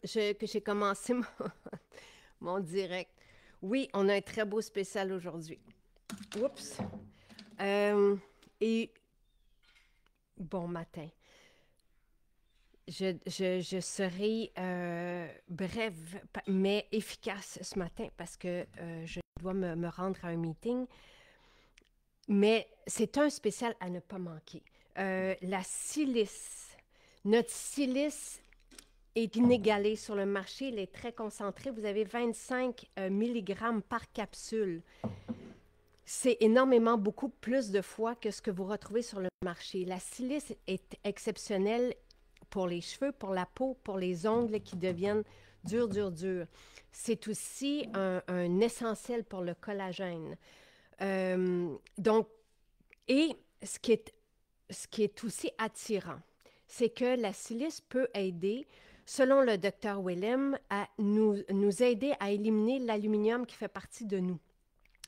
que j'ai commencé mon direct. Oui, on a un très beau spécial aujourd'hui. Oups. Euh, et bon matin. Je serai brève, mais efficace ce matin parce que je dois me rendre à un meeting. Mais c'est un spécial à ne pas manquer. La silice. Notre silice est inégalée sur le marché. Elle est très concentrée. Vous avez 25 mg par capsule. C'est énormément, beaucoup plus de fois que ce que vous retrouvez sur le marché. La silice est exceptionnelle pour les cheveux, pour la peau, pour les ongles qui deviennent durs, durs, durs. C'est aussi un essentiel pour le collagène. Donc, et ce qui est aussi attirant, c'est que la silice peut aider, selon le docteur Willem, à nous aider à éliminer l'aluminium qui fait partie de nous.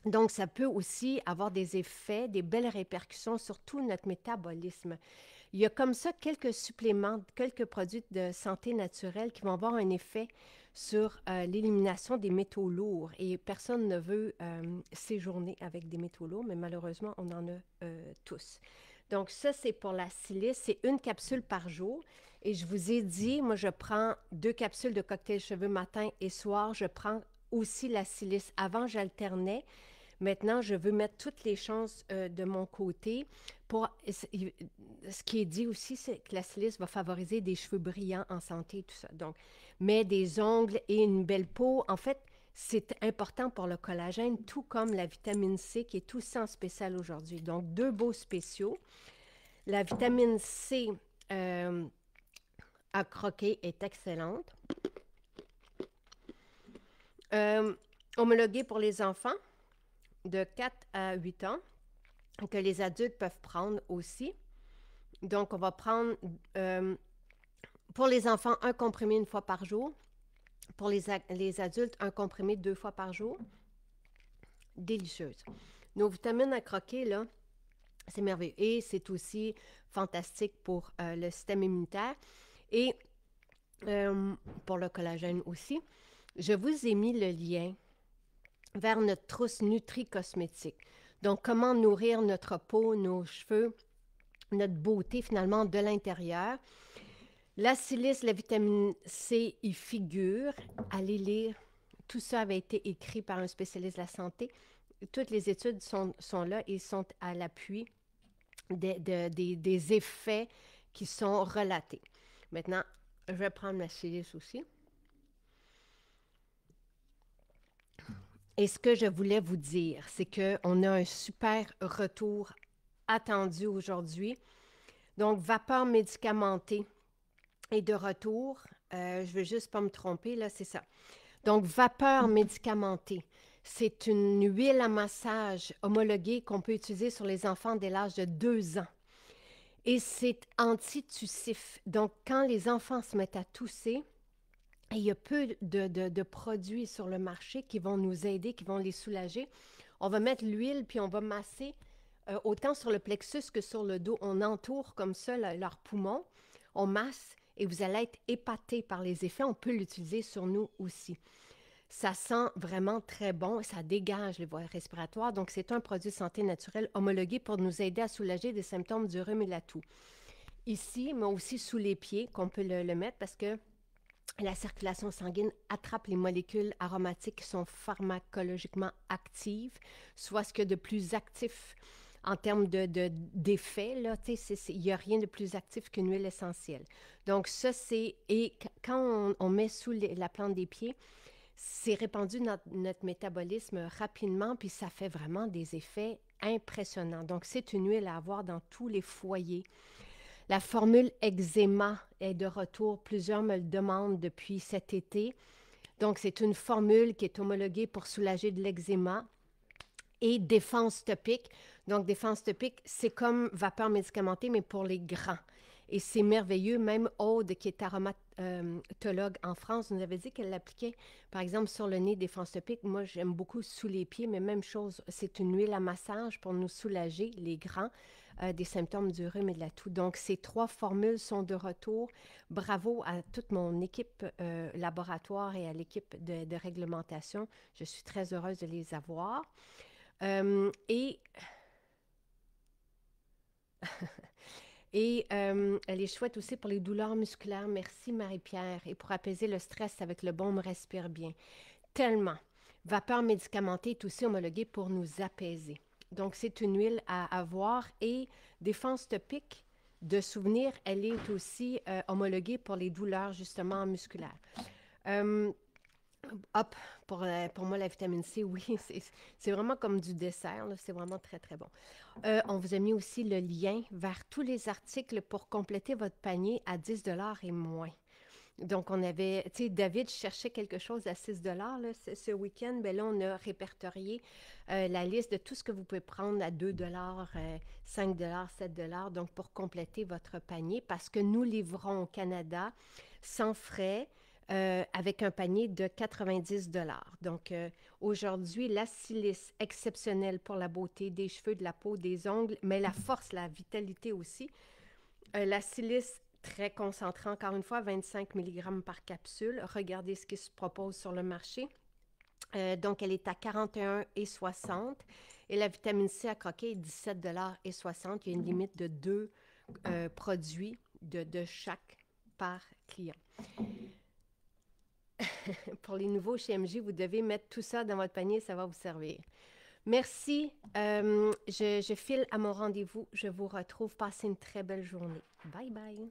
Donc, ça peut aussi avoir des effets, des belles répercussions sur tout notre métabolisme. Il y a comme ça quelques suppléments, quelques produits de santé naturelle qui vont avoir un effet sur l'élimination des métaux lourds. Et personne ne veut séjourner avec des métaux lourds, mais malheureusement, on en a tous. Donc, ça, c'est pour la silice. C'est une capsule par jour. Et je vous ai dit, moi, je prends 2 capsules de cocktail cheveux matin et soir. Je prends aussi la silice. Avant, j'alternais. Maintenant, je veux mettre toutes les chances de mon côté. Ce qui est dit aussi, c'est que la silice va favoriser des cheveux brillants en santé et tout ça. Donc, mais des ongles et une belle peau, en fait, c'est important pour le collagène, tout comme la vitamine C qui est aussi en spécial aujourd'hui. Donc, 2 beaux spéciaux. La vitamine C à croquer est excellente. Euh, Homologuée pour les enfants de 4 à 8 ans, que les adultes peuvent prendre aussi. Donc, on va prendre pour les enfants 1 comprimé 1 fois par jour. Pour les adultes, 1 comprimé 2 fois par jour. Délicieuse. Nos vitamines à croquer, là, c'est merveilleux. Et c'est aussi fantastique pour le système immunitaire et pour le collagène aussi. Je vous ai mis le lien vers notre trousse Nutri-Cosmétique. Donc, comment nourrir notre peau, nos cheveux, notre beauté finalement de l'intérieur. La silice, la vitamine C y figure. Allez lire. Tout ça avait été écrit par un spécialiste de la santé. Toutes les études sont là et sont à l'appui des effets qui sont relatés. Maintenant, je vais prendre la silice aussi. Et ce que je voulais vous dire, c'est qu'on a un super retour attendu aujourd'hui. Donc, vapeur médicamentée est de retour. Je ne veux juste pas me tromper, là, c'est ça. Donc, vapeur médicamentée, c'est une huile à massage homologuée qu'on peut utiliser sur les enfants dès l'âge de 2 ans. Et c'est antitussif. Donc, quand les enfants se mettent à tousser, il y a peu de produits sur le marché qui vont nous aider, qui vont les soulager. On va mettre l'huile, puis on va masser autant sur le plexus que sur le dos. On entoure comme ça leurs poumons. On masse et vous allez être épaté par les effets. On peut l'utiliser sur nous aussi. Ça sent vraiment très bon. Ça dégage les voies respiratoires. Donc, c'est un produit de santé naturelle homologué pour nous aider à soulager des symptômes du rhume et la toux. Ici, mais aussi sous les pieds, qu'on peut le mettre parce que la circulation sanguine attrape les molécules aromatiques qui sont pharmacologiquement actives, soit ce qu'il y a de plus actif en termes d'effet. Il n'y a rien de plus actif qu'une huile essentielle. Donc, ça, c'est... Et quand on met sous la plante des pieds, c'est répandu notre métabolisme rapidement, puis ça fait vraiment des effets impressionnants. Donc, c'est une huile à avoir dans tous les foyers. La formule eczéma est de retour. Plusieurs me le demandent depuis cet été. Donc, c'est une formule qui est homologuée pour soulager de l'eczéma et défense topique. Donc, défense topique, c'est comme vapeur médicamentée, mais pour les grands. Et c'est merveilleux. Même Aude, qui est aromatologue en France, nous avait dit qu'elle l'appliquait, par exemple, sur le nez, défense topique. Moi, j'aime beaucoup sous les pieds, mais même chose, c'est une huile à massage pour nous soulager, les grands. des symptômes du rhume et de la toux. Donc, ces 3 formules sont de retour. Bravo à toute mon équipe laboratoire et à l'équipe de réglementation. Je suis très heureuse de les avoir. Et elle est chouette aussi pour les douleurs musculaires. Merci Marie-Pierre. Et pour apaiser le stress avec le baume Respire bien. Tellement. Vapeur médicamentée est aussi homologuée pour nous apaiser. Donc, c'est une huile à avoir. Et défense topique de souvenir, elle est aussi homologuée pour les douleurs justement musculaires. Hop, pour moi, la vitamine C, oui, c'est vraiment comme du dessert. C'est vraiment très, très bon. On vous a mis aussi le lien vers tous les articles pour compléter votre panier à 10 et moins. Donc, on avait, tu sais, David cherchait quelque chose à 6 là, ce week-end. Bien là, on a répertorié la liste de tout ce que vous pouvez prendre à 2 5 7 donc pour compléter votre panier, parce que nous livrons au Canada sans frais avec un panier de 90 Donc, aujourd'hui, la silice exceptionnelle pour la beauté des cheveux, de la peau, des ongles, mais la force, la vitalité aussi. La silice très concentrée, encore une fois, 25 mg par capsule. Regardez ce qui se propose sur le marché. Donc, elle est à 41,60 et la vitamine C à croquer est 17,60 Il y a une limite de 2 produits de chaque par client. Pour les nouveaux chez MJ, vous devez mettre tout ça dans votre panier, ça va vous servir. Merci. Je file à mon rendez-vous. Je vous retrouve. Passez une très belle journée. Bye bye.